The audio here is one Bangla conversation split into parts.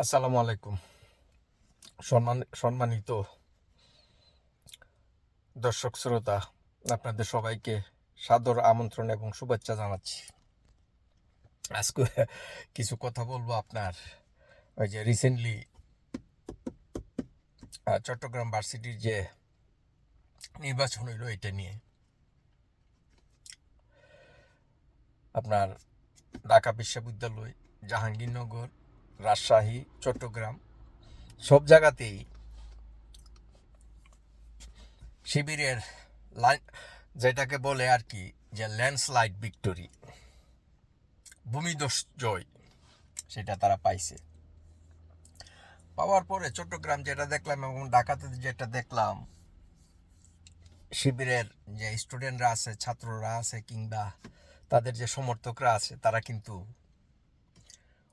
আসসালামু আলাইকুম। সম্মানিত দর্শক শ্রোতা, আপনাদের সবাইকে সাদর আমন্ত্রণ এবং শুভেচ্ছা জানাচ্ছি। আজকে কিছু কথা বলবো আপনার ওই যে রিসেন্টলি চট্টগ্রাম ভার্সিটির যে নির্বাচন হইল এটা নিয়ে। আপনার ঢাকা বিশ্ববিদ্যালয়, জাহাঙ্গীরনগর, রাজশাহী, চট্টগ্রাম সব জায়গাতেই শিবিরের লাইন, যেটাকে বলে আর কি যে ল্যান্ডস্লাইড ভিক্টোরি, ভূমিধস জয়, সেটা তারা পাইছে। পাওয়ার পরে চট্টগ্রাম যেটা দেখলাম এবং ঢাকাতে যেটা দেখলাম, শিবিরের যে স্টুডেন্টরা আছে, ছাত্ররা আছে, কিংবা তাদের যে সমর্থকরা আছে, তারা কিন্তু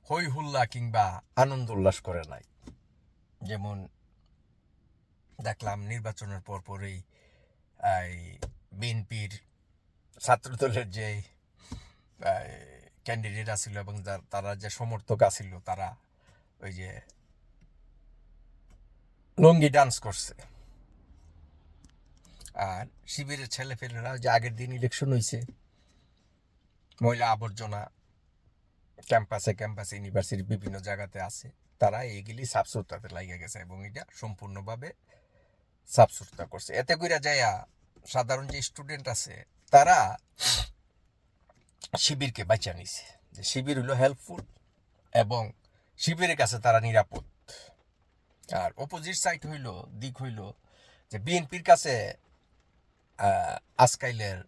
হই হুল্লা কিংবা আনন্দ উল্লাস করে নাই। যেমন দেখলাম নির্বাচনের পরপরই এই বিএনপির ছাত্রদলের যে ক্যান্ডিডেট আছিল এবং তারা যে সমর্থক আছিল, তারা ওই যে লুঙ্গি ডান্স করছে। আর শিবিরের ছেলেপেলেরা যে আগের দিন ইলেকশন হয়েছে, ময়লা আবর্জনা ক্যাম্পাসে ইউনিভার্সিটির বিভিন্ন জায়গাতে আছে, তারা এইগুলি সাফসুতরাতে লাগিয়ে গেছে এবং এটা সম্পূর্ণভাবে সাফসুতরা করছে। এতে করে যাইয়া সাধারণ যে স্টুডেন্ট আছে, তারা শিবিরকে বাঁচা নিছে, যে শিবির হইল হেল্পফুল এবং শিবিরের কাছে তারা নিরাপদ। আর অপোজিট সাইড দিক হইল যে বিএনপির কাছে আজকাইলের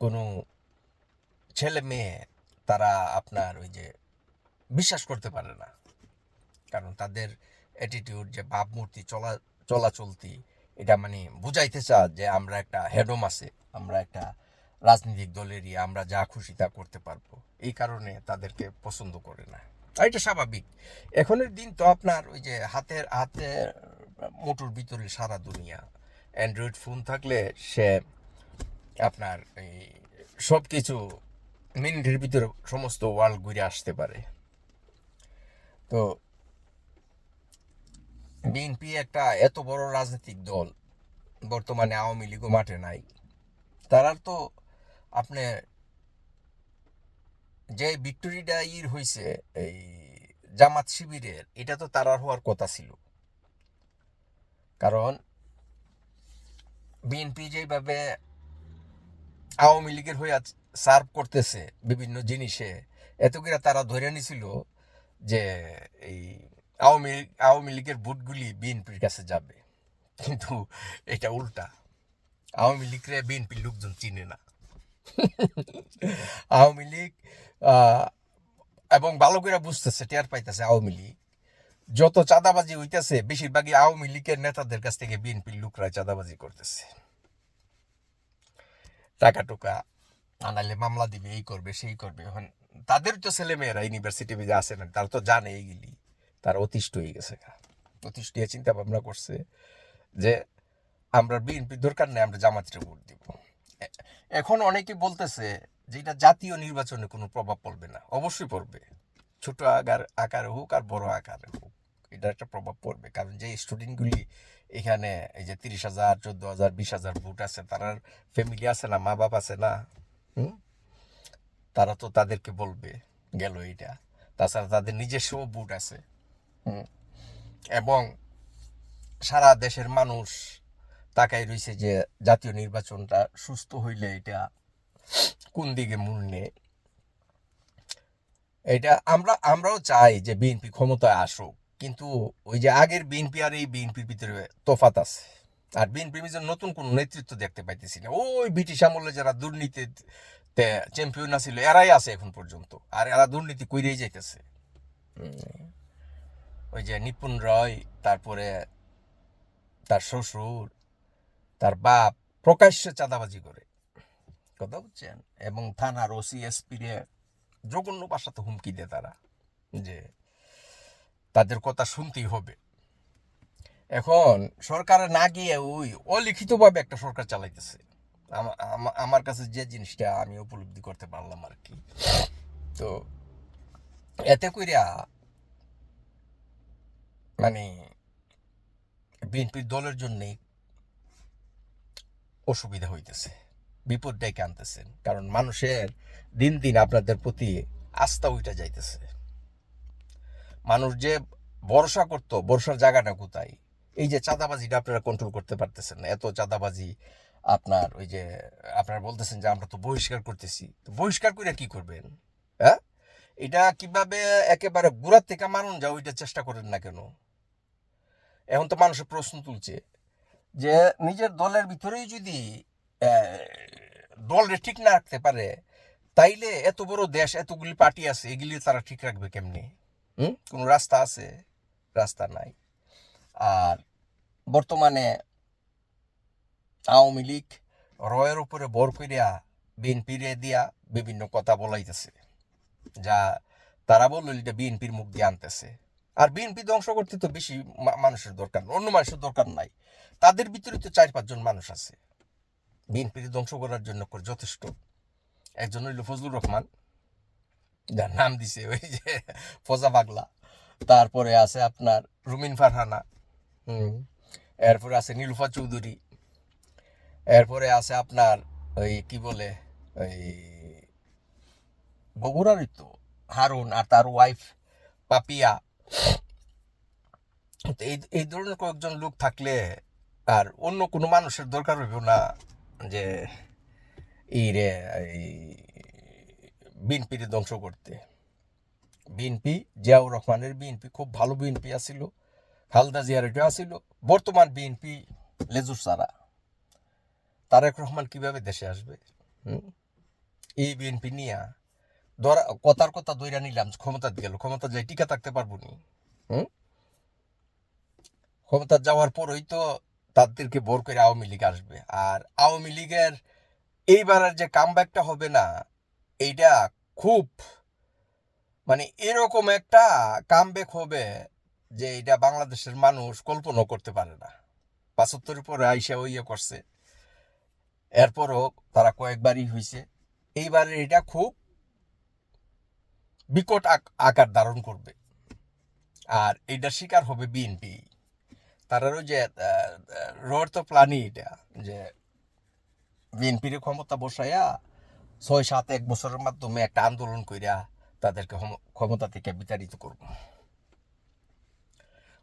কোনো ছেলে মেয়ে তারা আপনার ওই যে বিশ্বাস করতে পারে না, কারণ তাদের অ্যাটিটিউড, যে ভাবমূর্তি, চলাচলতি, এটা মানে বুঝাইতে চায় যে আমরা একটা হেডম আছে, আমরা একটা রাজনৈতিক দলেরই, আমরা যা খুশি তা করতে পারবো। এই কারণে তাদেরকে পছন্দ করে না। আর এটা স্বাভাবিক। এখনের দিন তো আপনার ওই যে হাতে মোটর ভিতরে সারা দুনিয়া, অ্যান্ড্রয়েড ফোন থাকলে সে আপনার এই সব কিছু মিনিটের ভিতরে সমস্ত ওয়ার্ল্ড ঘুরে আসতে পারে। তো বিএনপি একটা এত বড় রাজনৈতিক দল, বর্তমানে আওয়ামী লীগও মাঠে নাই, তারা তো আপনি যে ভিক্টোরিটা হয়েছে এই জামাত শিবিরের, এটা তো তারার হওয়ার কথা ছিল। কারণ বিএনপি যেভাবে আওয়ামী লীগের হয়ে সার্ভ করতেছে বিভিন্ন জিনিসে, এত করে তারা ধরে নিছিল যে এই আওয়ামী লীগের ভোটগুলি বিএনপির কাছে যাবে। কিন্তু এটা উল্টা, আওয়ামী লীগরে বিএনপির লোকজন চিনে না। আওয়ামী লীগ এবং ভালো করে বুঝতেছে, টের পাইতেছে, আওয়ামী লীগ যত চাঁদাবাজি হইতেছে বেশিরভাগই আওয়ামী লীগের নেতাদের কাছ থেকে বিএনপির লোকরা চাঁদাবাজি করতেছে। টাকা টুকা আনাইলে মামলা দিবে, এই করবে সেই করবে। এখন তাদের তো ছেলে মেয়েরা ইউনিভার্সিটি আছে না, তারা তো জানে এইগুলি, তারা অতিষ্ঠ হয়ে গেছে। অতিষ্ঠ হয়ে চিন্তা ভাবনা করছে যে আমরা বিএনপির দরকার নেই, আমরা জামাতরে ভোট দিব। এখন অনেকে বলতেছে যে এটা জাতীয় নির্বাচনে কোনো প্রভাব পড়বে না। অবশ্যই পড়বে, ছোট আকারে হোক আর বড় আকারে হোক, এটা একটা প্রভাব পড়বে। কারণ যে স্টুডেন্টগুলি এখানে এই যে 30,000, 14,000, 20,000 ভোট আছে, তার ফ্যামিলি আছে না, মা বাপ আছে না, তারা তো তাদেরকে বলবে গেল এইটা। তাছাড়া তাদের নিজস্ব ভোট আছে, এবং সারা দেশের মানুষ তাকাই রয়েছে যে জাতীয় নির্বাচনটা সুস্থ হইলে এটা কোন দিকে মূল নেয়। এটা আমরাও চাই যে বিএনপি ক্ষমতায় আসুক, কিন্তু ওই যে আগের বিএনপি আর এই বিএনপির ভিতরে তফাত আছে। আর বিএনপির ভিতরে নতুন কোন নেতৃত্ব দেখতে পাইতেছি না। ওই ব্রিটিশ আমলে যারা দুর্নীতিতে চ্যাম্পিয়ন আছিল, এরাই আছে এখন পর্যন্ত, আর এরা দুর্নীতি কইরেই যাইতেছে। ওই যে নিপুণ রয়, তারপরে তার শ্বশুর, তার বাপ প্রকাশ্যে চাঁদাবাজি করে, কথা বুঝছেন, এবং থানার ওসি এসপি রে জঘন্য ভাষাতে হুমকি দেয় তারা, যে তাদের কথা শুনতেই হবে। এখন সরকারে না গিয়ে ওই অলিখিতভাবে একটা সরকার চালাইতেছে। আমার কাছে যে জিনিসটা আমি উপলব্ধি করতে পারলাম আর কি। তো এতে কইরা মানে বিএনপির দলের জন্যে অসুবিধা হইতেছে, বিপদ ডেকে আনতেছেন, কারণ মানুষের দিন দিন আপনাদের প্রতি আস্থা উঠে যাইতেছে। মানুষ যে ভরসা করতো, ভরসার জায়গাটা কোথায়? এই যে চাঁদাবাজিটা আপনারা কন্ট্রোল করতে পারতেছেন না, এত চাঁদাবাজি। আপনার ওই যে আপনারা বলতেছেন যে আমরা তো বহিষ্কার করতেছি, তো বহিষ্কার করে কি করবেন? হ্যাঁ, এটা কিভাবে একেবারে গোড়ার থেকে মানুন যায় ওইটা চেষ্টা করেন না কেন? এখন তো মানুষের প্রশ্ন তুলছে যে নিজের দলের ভিতরেই যদি দলরে ঠিক না রাখতে পারে, তাইলে এত বড় দেশ, এতগুলি পার্টি আছে, এগুলি তারা ঠিক রাখবে কেমনি? কোনো রাস্তা আছে? রাস্তা নাই। আর বর্তমানে আওয়ামী লীগ রয়ের উপরে ভর করিয়া বিএনপিরে দিয়া বিভিন্ন কথা বলাইতেছে, যা তারা বললো এটা বিএনপির মুখ দিয়ে আনতেছে। আর বিএনপি ধ্বংস করতে তো বেশি মানুষের দরকার, অন্য মানুষের দরকার নাই। তাদের ভিতরে তো 4-5 জন মানুষ আছে বিএনপির ধ্বংস করার জন্য যথেষ্ট। একজন হইল ফজলুর রহমান, যার নাম দিছে ওই যে ফজা পাগলা। তারপরে আছে আপনার রুমিন ফারহানা, এরপরে আছে নীলুফা চৌধুরী, এরপরে আছে আপনার ওই কি বলে ওই বগুড়ারই তো হারুন, আর তার ওয়াইফ পাপিয়া। এই এই ধরনের কয়েকজন লোক থাকলে আর অন্য কোনো মানুষের দরকার হইব না যে এই রে এই বিএনপির ধ্বংস করতে। বিএনপি, জিয়াউর রহমানের বিএনপি খুব ভালো বিএনপি আসিল, খালেদা জিয়ার এটা আসিল। বর্তমান বিএনপি লেজুর সারা, তারেক রহমান কিভাবে দেশে আসবে? এই বিএনপি নিয়ে ধরা কথার কথা দইরা নিলাম, ক্ষমতা গেল, ক্ষমতা যাই টিকা থাকতে পারবো নি? ক্ষমতা যাওয়ার পরই তো তাদেরকে ভোর করে আওয়ামী লীগ আসবে। আর আওয়ামী লীগের এইবারের যে কামব্যাকটা হবে না, এইটা খুব মানে এরকম একটা কামব্যাক হবে যে এটা বাংলাদেশের মানুষ কল্পনা করতে পারে না। 75 পরে আইসা ইয়ে করছে, এরপরও তারা কয়েকবারই হয়েছে। এইবারে এটা খুব বিকট আকার ধারণ করবে, আর এইটার শিকার হবে বিএনপি। তারারও যে রোড তো প্ল্যানই এটা, যে বিএনপির ক্ষমতা বসাইয়া 6-7 বছরের মাধ্যমে একটা আন্দোলন কইরা তাদেরকে ক্ষমতা থেকে বিতাড়িত করব।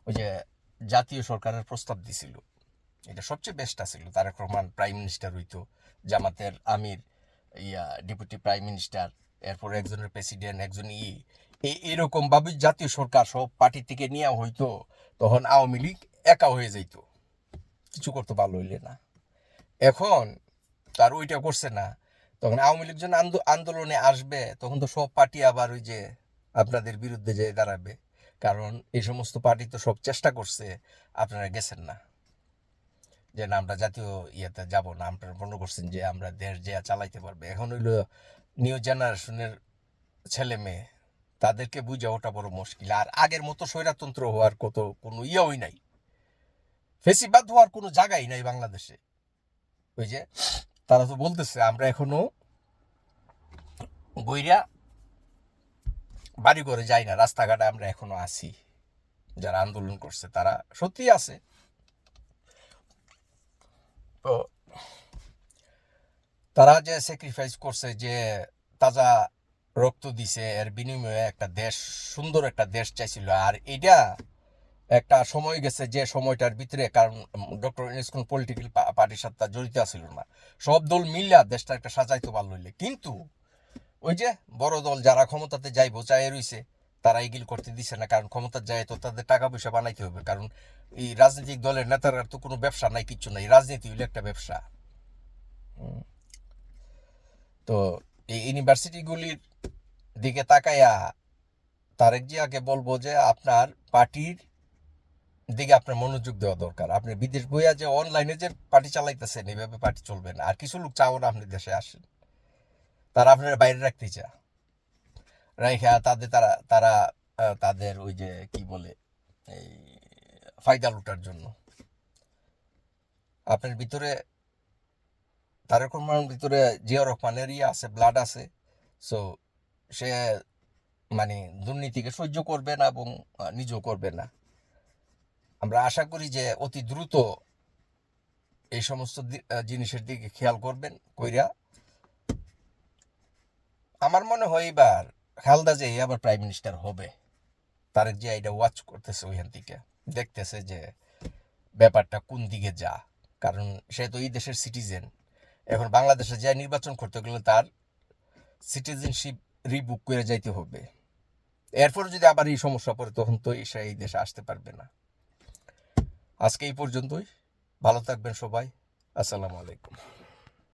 ওই যে জাতীয় সরকারের প্রস্তাব দিছিল, এটা সবচেয়ে বেস্ট ছিল। তারেক রহমান প্রাইম মিনিস্টার হইতো, জামাতের আমির ডেপুটি প্রাইম মিনিস্টার, এরপর একজনের প্রেসিডেন্ট, একজন এরকম ভাবে জাতীয় সরকার সব পার্টি থেকে নেওয়া হইতো। তখন আওয়ামী লীগ একা হয়ে যাইতো, কিছু করতে ভালো হইলে না। এখন তার ওইটা করছে না, তখন আওয়ামী লীগ যখন আন্দোলনে আসবে, তখন তো সব পার্টি আবার ওই যে আপনাদের বিরুদ্ধে যে দাঁড়াবে। কারণ এই সমস্ত পার্টি তো সব চেষ্টা করছে, আপনারা গেছেন না যে না আমরা জাতীয় ইয়েতে যাব না, আপনারা মনে করছেন যে আমরা দেশ যে চালাইতে পারবে। এখন হইল নিউ জেনারেশনের ছেলে মেয়ে, তাদেরকে বুঝা ওটা বড় মুশকিল। আর আগের মতো স্বৈরাতন্ত্র হওয়ার কোনো ইয়েই নাই, ফেসিবাদ হওয়ার কোনো জায়গাই নাই বাংলাদেশে। ওই যে তারা তো বলতেছে আমরা এখনো বইরা বাড়ি ঘরে যাই না, রাস্তাঘাটে আমরা এখনো আছি। যারা আন্দোলন করছে তারা সত্যি আছে। তো তারা যে স্যাক্রিফাইস করছে, যে তাজা রক্ত দিছে, এর বিনিময়ে একটা দেশ, সুন্দর একটা দেশ চাইছিল। আর এটা একটা সময় গেছে যে সময়টার ভিতরে, কারণ ডক্টর ইউনূস কোন পলিটিক্যাল পার্টির সাথে জড়িত ছিল না, সব দল মিলিয়া দেশটা একটা সাজাইতে পারল হইলে। কিন্তু ওই যে বড় দল যারা ক্ষমতাতে যাইবো চাই রইছে, তারা এগুলি করতে দিছে না। কারণ ক্ষমতার যায় তো তাদের টাকা পয়সা বানাইতে হবে। কারণ এই রাজনৈতিক দলের নেতারা তো কোনো ব্যবসা নাই, কিচ্ছু নাই, রাজনীতি হইলে একটা ব্যবসা। তো এই ইউনিভার্সিটিগুলির দিকে তাকাইয়া তারেক জিয়াকে বলবো যে আপনার পার্টির দিকে আপনার মনোযোগ দেওয়া দরকার। আপনি বিদেশ বইয়া যে অনলাইনে যে পার্টি চালাইতেছেন, এইভাবে পার্টি চলবে না। আর কিছু লোক চাও না আপনি দেশে আসেন, তারা আপনার বাইরে রাখতে চা রাইখা তাদের তারা তারা তাদের ওই যে কি বলে এই ফায়দা লুটার জন্য। আপনার ভিতরে তারেক রহমানের ভিতরে জিয়াউর রহমানের আছে, ব্লাড আছে। সো সে মানে দুর্নীতিকে সহ্য করবে না এবং নিজেও করবে না। আমরা আশা করি যে অতি দ্রুত এই সমস্ত জিনিসের দিকে খেয়াল করবেন কইরা আমার মনে হয় এবার খালদা যে আবার প্রাইম মিনিস্টার হবে, তারেক যে এটা ওয়াচ করতেছে ওইখান থেকে দেখতেছে যে ব্যাপারটা কোন দিকে যা, কারণ সে তো এই দেশের সিটিজেন। এখন বাংলাদেশে যা নির্বাচন করতে গেলে তার সিটিজেনশিপ রিবুক করে যাইতে হবে। এরপর যদি আবার এই সমস্যা পড়ে তখন তো সে এই দেশে আসতে পারবে না। আজকে এই পর্যন্তই। ভালো থাকবেন সবাই। আসসালামু আলাইকুম।